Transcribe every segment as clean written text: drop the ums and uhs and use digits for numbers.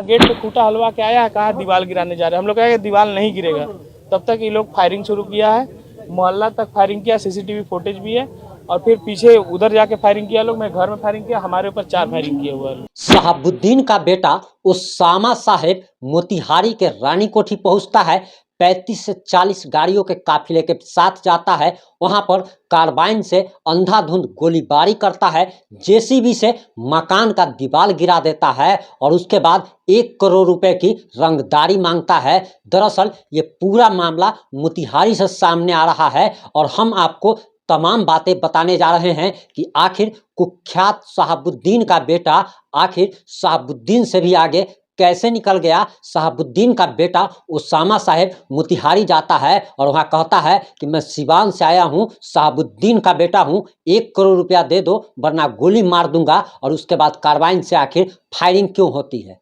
Gate पे खूंटा हलवा के आया है, कहा दीवार गिराने जा रहे हैं। हम लोग कहा कि दीवार नहीं गिरेगा। तब तक ये लोग फायरिंग शुरू किया है, मोहल्ला तक फायरिंग किया, सीसीटीवी फुटेज भी है। और फिर पीछे उधर जाके फायरिंग किया लोग, मैं घर में फायरिंग किया, हमारे ऊपर 4 फायरिंग किए हुए हैं। शहाबुद्दीन का बेटा उसामा साहेब मोतिहारी के रानी कोठी पहुंचता है। 35 से 40 गाड़ियों के काफिले के साथ जाता है। वहां पर कार्बाइन से अंधाधुंध गोलीबारी करता है, जेसीबी से मकान का दीवार गिरा देता है और उसके बाद 1 करोड़ रुपए की रंगदारी मांगता है। दरअसल ये पूरा मामला मोतिहारी से सामने आ रहा है और हम आपको तमाम बातें बताने जा रहे हैं कि आखिर कुख्यात शहाबुद्दीन का बेटा आखिर शहाबुद्दीन से भी आगे कैसे निकल गया। शहाबुद्दीन का बेटा उसामा साहेब मोतिहारी जाता है और वहां कहता है कि मैं सिवान से आया हूं, शहाबुद्दीन का बेटा हूं, 1 करोड़ रुपया दे दो वरना गोली मार दूंगा। और उसके बाद कार्बाइन से आखिर फायरिंग क्यों होती है।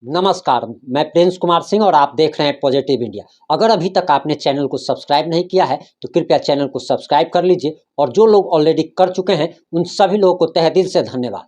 नमस्कार, मैं प्रिंस कुमार सिंह और आप देख रहे हैं पॉजिटिव इंडिया। अगर अभी तक आपने चैनल को सब्सक्राइब नहीं किया है तो कृपया चैनल को सब्सक्राइब कर लीजिए और जो लोग ऑलरेडी कर चुके हैं उन सभी लोगों को तहे दिल से धन्यवाद।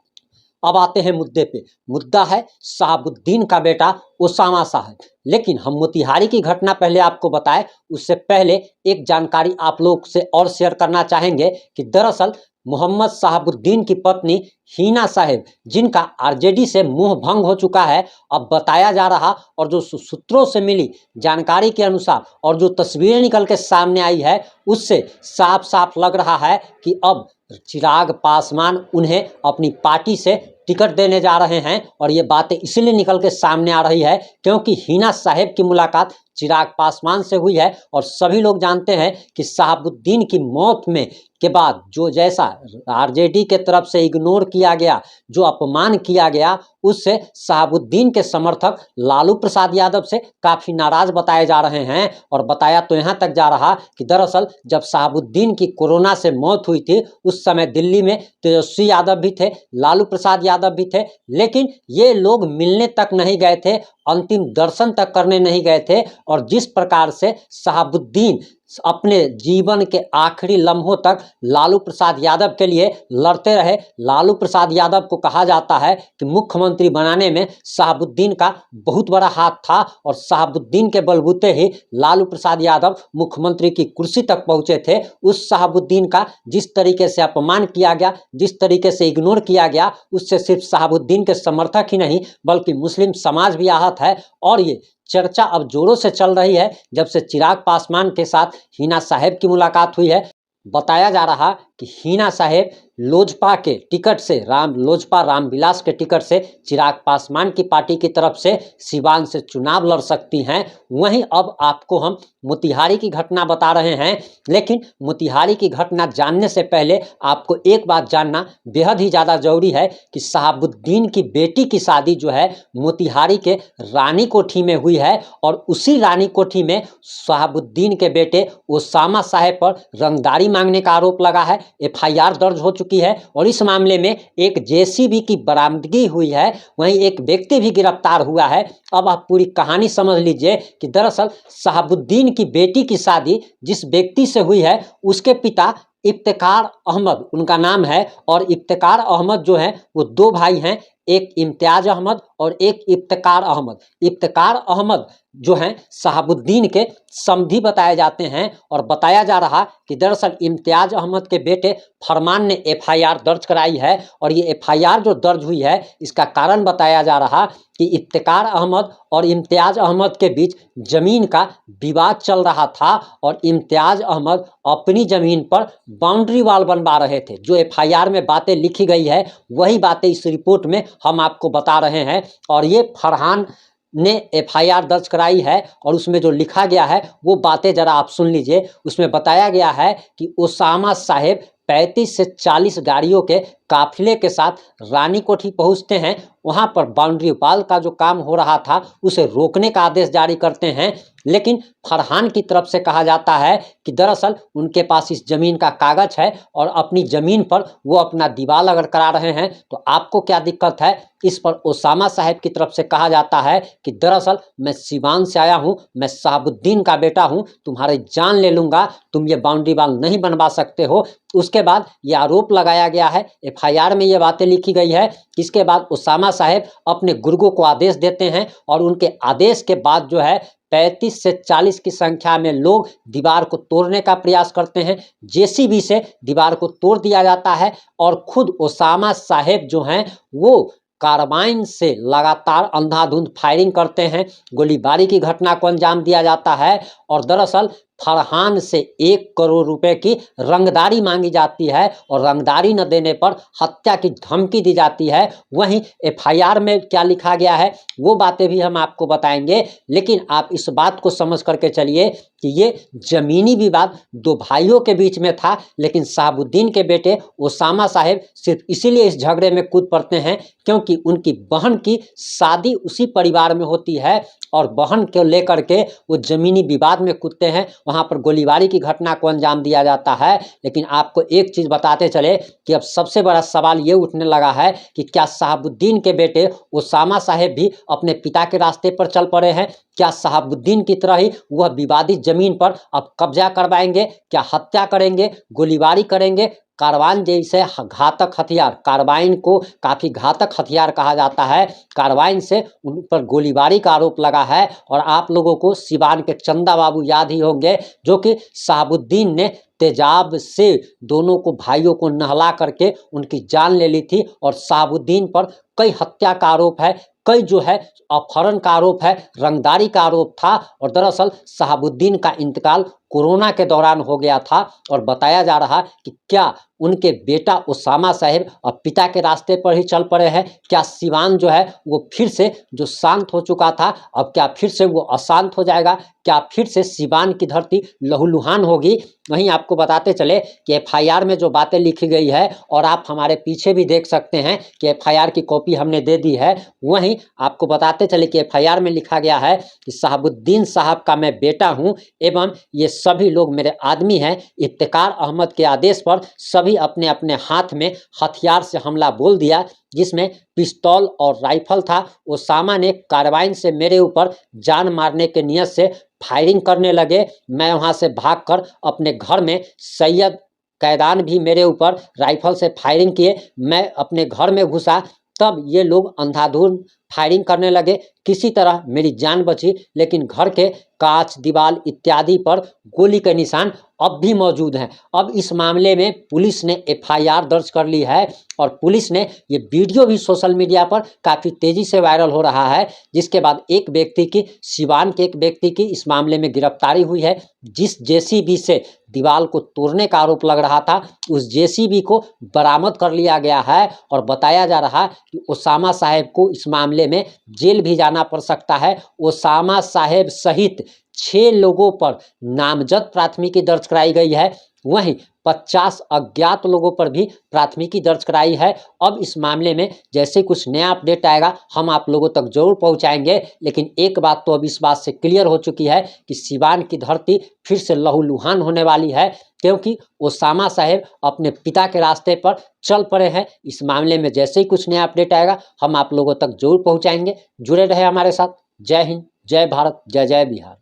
अब आते हैं मुद्दे पे। मुद्दा है शहाबुद्दीन का बेटा उसामा साहब। लेकिन हम मोतिहारी की घटना पहले आपको बताएं उससे पहले एक जानकारी आप लोग से और शेयर करना चाहेंगे कि दरअसल मोहम्मद शहाबुद्दीन की पत्नी हीना साहेब, जिनका आरजेडी से मुंह भंग हो चुका है, अब बताया जा रहा और जो सूत्रों से मिली जानकारी के अनुसार और जो तस्वीरें निकल के सामने आई है उससे साफ साफ लग रहा है कि अब चिराग पासवान उन्हें अपनी पार्टी से टिकट देने जा रहे हैं। और ये बातें इसलिए निकल के सामने आ रही है क्योंकि हीना साहेब की मुलाकात चिराग पासवान से हुई है और सभी लोग जानते हैं कि शहाबुद्दीन की मौत में के बाद जो जैसा आरजेडी के तरफ से इग्नोर किया गया, जो अपमान किया गया, उससे शहाबुद्दीन के समर्थक लालू प्रसाद यादव से काफ़ी नाराज बताए जा रहे हैं। और बताया तो यहाँ तक जा रहा कि दरअसल जब शहाबुद्दीन की कोरोना से मौत हुई थी उस समय दिल्ली में तेजस्वी यादव भी थे, लालू प्रसाद यादव भी थे, लेकिन ये लोग मिलने तक नहीं गए थे, अंतिम दर्शन तक करने नहीं गए थे। और जिस प्रकार से शहाबुद्दीन अपने जीवन के आखिरी लम्हों तक लालू प्रसाद यादव के लिए लड़ते रहे, लालू प्रसाद यादव को कहा जाता है कि मुख्यमंत्री बनाने में शहाबुद्दीन का बहुत बड़ा हाथ था और शहाबुद्दीन के बलबूते ही लालू प्रसाद यादव मुख्यमंत्री की कुर्सी तक पहुंचे थे। उस शहाबुद्दीन का जिस तरीके से अपमान किया गया, जिस तरीके से इग्नोर किया गया, उससे सिर्फ शहाबुद्दीन के समर्थक ही नहीं बल्कि मुस्लिम समाज भी आहत है। और ये चर्चा अब जोरों से चल रही है जब से चिराग पासवान के साथ हीना साहेब की मुलाकात हुई है। बताया जा रहा कि हीना साहेब लोजपा के टिकट से लोजपा रामविलास के टिकट से चिराग पासवान की पार्टी की तरफ से सिवान से चुनाव लड़ सकती हैं। वहीं अब आपको हम मोतिहारी की घटना बता रहे हैं, लेकिन मोतिहारी की घटना जानने से पहले आपको एक बात जानना बेहद ही ज़्यादा जरूरी है कि शहाबुद्दीन की बेटी की शादी जो है मोतिहारी के रानी कोठी में हुई है और उसी रानी कोठी में शहाबुद्दीन के बेटे उसामा साहेब पर रंगदारी मांगने का आरोप लगा है। एफआईआर दर्ज हो चुकी है और इस मामले में एक जेसीबी की बरामदगी हुई है, वहीं एक व्यक्ति भी गिरफ्तार हुआ है। अब आप पूरी कहानी समझ लीजिए कि दरअसल शहाबुद्दीन की बेटी की शादी जिस व्यक्ति से हुई है उसके पिता इफ्तिकार अहमद उनका नाम है और इफ्तिकार अहमद जो है वो 2 भाई हैं, एक इम्तियाज अहमद और एक इफ्तिकार अहमद। इफ्तिकार अहमद जो हैं शहाबुद्दीन के समधी बताए जाते हैं और बताया जा रहा कि दरअसल इम्तियाज अहमद के बेटे फरमान ने एफआईआर दर्ज कराई है और ये एफआईआर जो दर्ज हुई है इसका कारण बताया जा रहा कि इफ्तिकार अहमद और इम्तियाज अहमद के बीच ज़मीन का विवाद चल रहा था और इम्तियाज अहमद अपनी ज़मीन पर बाउंड्री वॉल बनवा रहे थे। जो एफआईआर में बातें लिखी गई है वही बातें इस रिपोर्ट में हम आपको बता रहे हैं और ये फरहान ने एफआईआर दर्ज कराई है और उसमें जो लिखा गया है वो बातें ज़रा आप सुन लीजिए। उसमें बताया गया है कि उसामा साहेब 35 से 40 गाड़ियों के काफिले के साथ रानीकोठी पहुंचते हैं। वहां पर बाउंड्री वाल का जो काम हो रहा था उसे रोकने का आदेश जारी करते हैं, लेकिन फरहान की तरफ से कहा जाता है कि दरअसल उनके पास इस जमीन का कागज है और अपनी जमीन पर वो अपना दीवार अगर करा रहे हैं तो आपको क्या दिक्कत है। इस पर ओसामा साहब की तरफ से कहा जाता है कि दरअसल मैं सिवान से आया हूं, मैं शहाबुद्दीन का बेटा हूं, तुम्हारी जान ले लूंगा, तुम ये बाउंड्री वाल नहीं बनवा सकते हो। उसके बाद ये आरोप लगाया गया है, एफआईआर में ये बातें लिखी गई है। इसके बाद ओसामा साहब अपने गुर्गों को आदेश देते हैं और उनके आदेश के बाद जो है 35 से 40 की संख्या में लोग दीवार को तोड़ने का प्रयास करते हैं। जेसीबी से दीवार को तोड़ दिया जाता है और खुद ओसामा साहब जो हैं वो कार्बाइन से लगातार अंधाधुंध फायरिंग करते हैं। गोलीबारी की घटना को अंजाम दिया जाता है और दरअसल फरहान से 1 करोड़ रुपए की रंगदारी मांगी जाती है और रंगदारी न देने पर हत्या की धमकी दी जाती है। वहीं एफआईआर में क्या लिखा गया है वो बातें भी हम आपको बताएंगे, लेकिन आप इस बात को समझ करके चलिए कि ये जमीनी विवाद 2 भाइयों के बीच में था, लेकिन शहाबुद्दीन के बेटे ओसामा साहब सिर्फ इसीलिए इस झगड़े में कूद पड़ते हैं क्योंकि उनकी बहन की शादी उसी परिवार में होती है और बहन को लेकर के वो जमीनी विवाद में कूदते हैं। वहां पर गोलीबारी की घटना को अंजाम दिया जाता है। लेकिन आपको एक चीज बताते चले कि अब सबसे बड़ा सवाल ये उठने लगा है कि क्या शहाबुद्दीन के बेटे ओसामा साहब भी अपने पिता के रास्ते पर चल पड़े हैं? क्या शहाबुद्दीन की तरह ही वह विवादित जमीन पर अब कब्जा करवाएंगे? क्या हत्या करेंगे, गोलीबारी करेंगे? कार्बाइन जैसे घातक हथियार, कार्बाइन को काफ़ी घातक हथियार कहा जाता है, कार्बाइन से उन पर गोलीबारी का आरोप लगा है। और आप लोगों को सिवान के चंदा बाबू याद ही होंगे जो कि शहाबुद्दीन ने तेजाब से दोनों को भाइयों को नहला करके उनकी जान ले ली थी और शहाबुद्दीन पर कई हत्या का आरोप है, कई जो है अपहरण का आरोप है, रंगदारी का आरोप था। और दरअसल शहाबुद्दीन का इंतकाल कोरोना के दौरान हो गया था और बताया जा रहा कि क्या उनके बेटा ओसामा साहब अब पिता के रास्ते पर ही चल पड़े हैं? क्या सिवान जो है वो फिर से जो शांत हो चुका था अब क्या फिर से वो अशांत हो जाएगा? क्या फिर से सिवान की धरती लहूलुहान होगी? वहीं आपको बताते चले कि एफआईआर में जो बातें लिखी गई है और आप हमारे पीछे भी देख सकते हैं कि एफआईआर की कॉपी हमने दे दी है। वहीं आपको बताते चले कि एफआईआर में लिखा गया है कि शहाबुद्दीन साहब का मैं बेटा हूं एवं ये सभी लोग मेरे आदमी हैं। इफ्तिकार अहमद के आदेश पर सभी अपने अपने हाथ में हथियार से हमला बोल दिया, जिसमें पिस्तौल और राइफल था। ओसामा ने कार्बाइन से मेरे ऊपर जान मारने के नियत से फायरिंग करने लगे। मैं वहां से भागकर अपने घर में, सैयद कैदान भी मेरे ऊपर राइफल से फायरिंग किए। मैं अपने घर में घुसा तब ये लोग अंधाधुंध फायरिंग करने लगे। किसी तरह मेरी जान बची, लेकिन घर के कांच, दीवार इत्यादि पर गोली के निशान अब भी मौजूद हैं। अब इस मामले में पुलिस ने एफआईआर दर्ज कर ली है और पुलिस ने ये वीडियो भी सोशल मीडिया पर काफ़ी तेज़ी से वायरल हो रहा है, जिसके बाद एक व्यक्ति की, सिवान के एक व्यक्ति की इस मामले में गिरफ्तारी हुई है। जिस जेसीबी से दीवार को तोड़ने का आरोप लग रहा था उस जेसीबी को बरामद कर लिया गया है और बताया जा रहा कि ओसामा साहब को इस मामले में जेल भी जाना पड़ सकता है। ओसामा साहब सहित 6 लोगों पर नामजद प्राथमिकी दर्ज कराई गई है। वहीं 50 अज्ञात लोगों पर भी प्राथमिकी दर्ज कराई है। अब इस मामले में जैसे कुछ नया अपडेट आएगा हम आप लोगों तक जरूर पहुंचाएंगे। लेकिन एक बात तो अब इस बात से क्लियर हो चुकी है कि सिवान की धरती फिर से लहूलुहान होने वाली है, क्योंकि ओसामा साहब अपने पिता के रास्ते पर चल पड़े हैं। इस मामले में जैसे ही कुछ नया अपडेट आएगा हम आप लोगों तक जरूर पहुँचाएंगे। जुड़े रहे हमारे साथ। जय हिंद, जय भारत, जय जय बिहार।